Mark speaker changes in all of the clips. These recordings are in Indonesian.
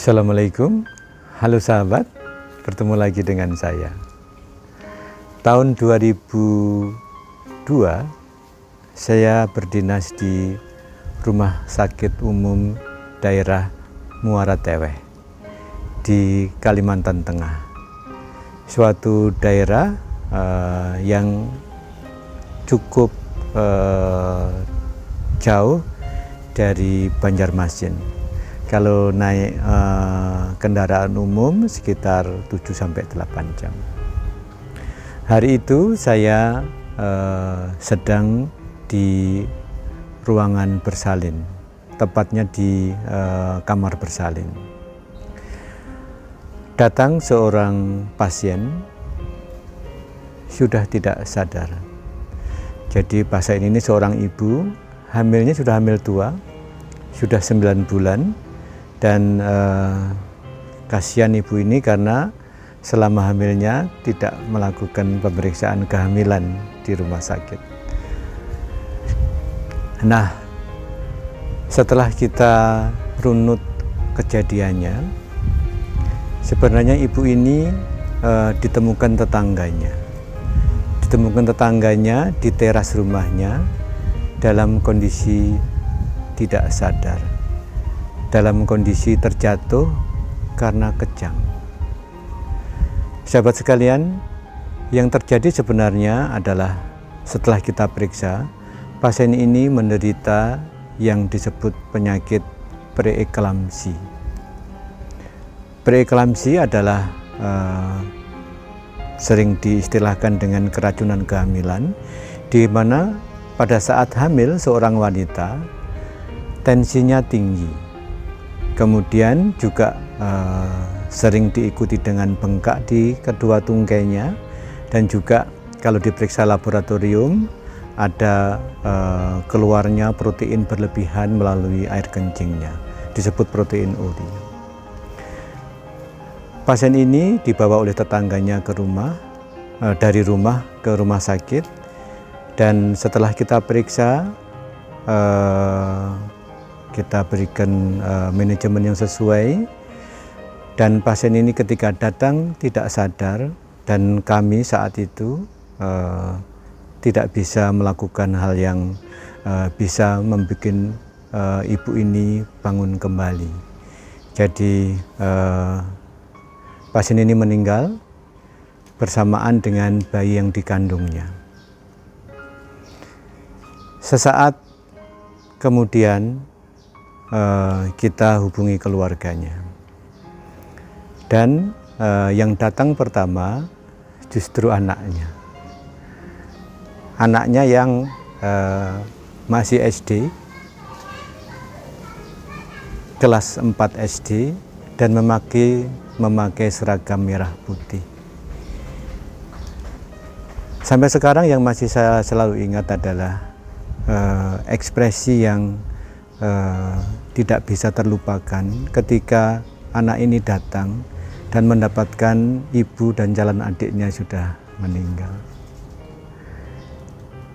Speaker 1: Assalamualaikum, halo sahabat, bertemu lagi dengan saya. Tahun 2002, saya berdinas di Rumah Sakit Umum Daerah Muara Teweh di Kalimantan Tengah. Suatu daerah yang cukup jauh dari Banjarmasin. Kalau naik kendaraan umum sekitar 7-8 jam. Hari itu saya sedang di ruangan bersalin, tepatnya di kamar bersalin. Datang seorang pasien sudah tidak sadar. Jadi pasien ini seorang ibu, hamilnya sudah hamil tua, sudah 9 bulan. Dan kasihan ibu ini karena selama hamilnya tidak melakukan pemeriksaan kehamilan di rumah sakit. Nah, setelah kita runut kejadiannya, sebenarnya ibu ini ditemukan tetangganya di teras rumahnya dalam kondisi tidak sadar, dalam kondisi terjatuh karena kejang. Sahabat sekalian, yang terjadi sebenarnya adalah setelah kita periksa, pasien ini menderita yang disebut penyakit preeklamsi. Preeklamsi adalah sering diistilahkan dengan keracunan kehamilan, di mana pada saat hamil seorang wanita tensinya tinggi. Kemudian juga sering diikuti dengan bengkak di kedua tungkainya, dan juga kalau diperiksa laboratorium ada keluarnya protein berlebihan melalui air kencingnya, disebut protein uri. Pasien ini dibawa oleh tetangganya ke rumah, dari rumah ke rumah sakit, dan setelah kita periksa, kita berikan manajemen yang sesuai, dan pasien ini ketika datang tidak sadar, dan kami saat itu tidak bisa melakukan hal yang bisa membuat ibu ini bangun kembali. Jadi pasien ini meninggal bersamaan dengan bayi yang dikandungnya. Sesaat kemudian kita hubungi keluarganya, dan yang datang pertama justru anaknya yang masih SD, kelas 4 SD, dan memakai seragam merah putih. Sampai sekarang yang masih saya selalu ingat adalah ekspresi yang tidak bisa terlupakan ketika anak ini datang dan mendapatkan ibu dan calon adiknya sudah meninggal.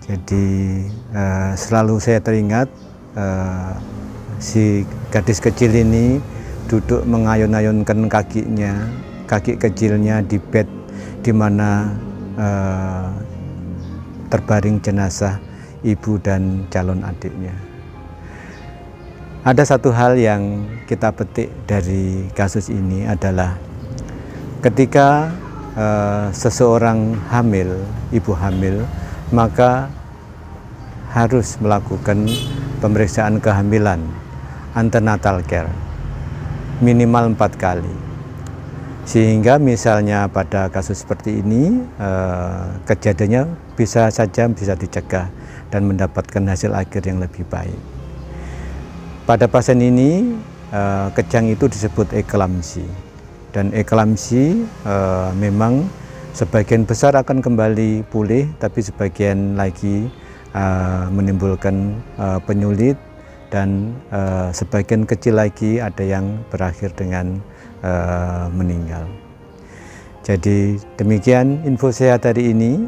Speaker 1: Jadi selalu saya teringat si gadis kecil ini duduk mengayun-ayunkan kaki kecilnya di bed di mana terbaring jenazah ibu dan calon adiknya. Ada satu hal yang kita petik dari kasus ini adalah ketika seseorang hamil, ibu hamil, maka harus melakukan pemeriksaan kehamilan antenatal care minimal 4 kali. Sehingga misalnya pada kasus seperti ini kejadiannya bisa dicegah dan mendapatkan hasil akhir yang lebih baik. Pada pasien ini kejang itu disebut eklamsi, dan eklamsi memang sebagian besar akan kembali pulih, tapi sebagian lagi menimbulkan penyulit, dan sebagian kecil lagi ada yang berakhir dengan meninggal. Jadi demikian info sehat hari ini.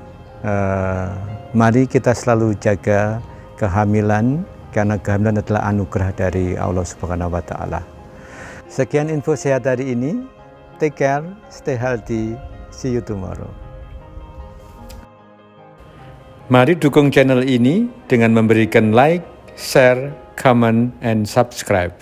Speaker 1: Mari kita selalu jaga kehamilan, karena kehamilan adalah anugerah dari Allah Subhanahu wa Ta'ala. Sekian info sehat hari ini. Take care, stay healthy, see you tomorrow. Mari dukung channel ini dengan memberikan like, share, comment, and subscribe.